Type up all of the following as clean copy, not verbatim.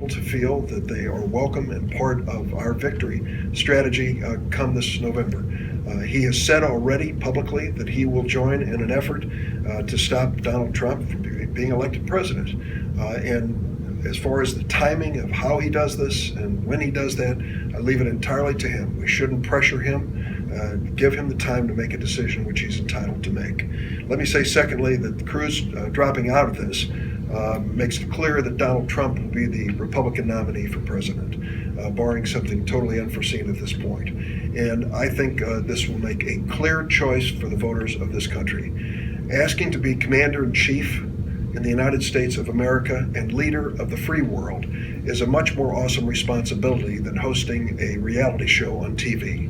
to feel that they are welcome and part of our victory strategy come this November. He has said already publicly that he will join in an effort to stop Donald Trump from being elected president. And as far as the timing of how he does this and when he does that, I leave it entirely to him. We shouldn't pressure him. Give him the time to make a decision which he's entitled to make. Let me say, secondly, that Cruz dropping out of this makes it clear that Donald Trump will be the Republican nominee for president, barring something totally unforeseen at this point. And I think this will make a clear choice for the voters of this country. Asking to be commander-in-chief in the United States of America and leader of the free world is a much more awesome responsibility than hosting a reality show on TV.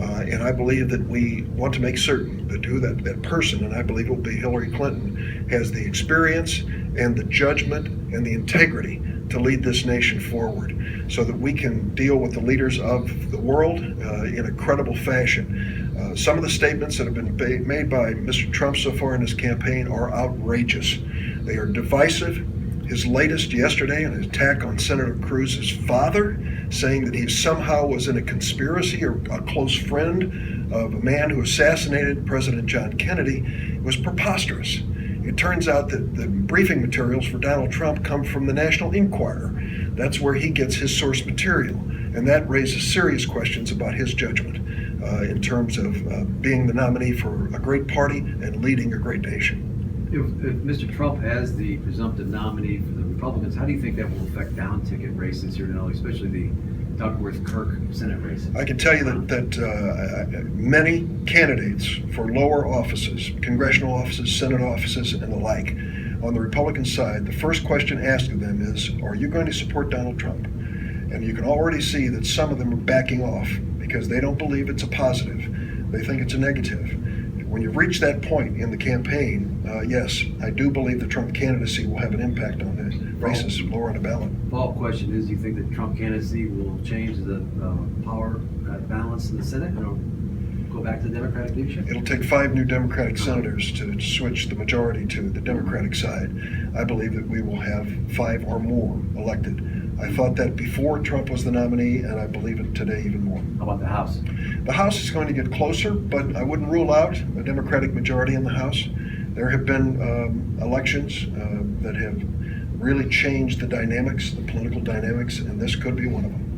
And I believe that we want to make certain that who that person, and I believe it will be Hillary Clinton, has the experience and the judgment and the integrity to lead this nation forward so that we can deal with the leaders of the world in a credible fashion. Some of the statements that have been made by Mr. Trump so far in his campaign are outrageous. They are divisive. His latest yesterday, an attack on Senator Cruz's father, saying that he somehow was in a conspiracy or a close friend of a man who assassinated President John Kennedy, was preposterous. It turns out that the briefing materials for Donald Trump come from the National Enquirer. That's where he gets his source material, and that raises serious questions about his judgment in terms of being the nominee for a great party and leading a great nation. If Mr. Trump has the presumptive nominee for the Republicans, how do you think that will affect down-ticket races here in Illinois, especially the Duckworth-Kirk Senate race? I can tell you that many candidates for lower offices, congressional offices, Senate offices, and the like, on the Republican side, the first question asked of them is, are you going to support Donald Trump? And you can already see that some of them are backing off because they don't believe it's a positive. They think it's a negative. When you reach that point in the campaign, yes, I do believe the Trump candidacy will have an impact on the races lower on the ballot. Follow-up question is, do you think that Trump candidacy will change the power balance in the Senate and go back to the Democratic leadership? It'll take 5 new Democratic senators to switch the majority to the Democratic side. I believe that we will have 5 or more elected. I thought that before Trump was the nominee, and I believe it today even more. How about the House? The House is going to get closer, but I wouldn't rule out a Democratic majority in the House. There have been elections that have really changed the dynamics, the political dynamics, and this could be one of them.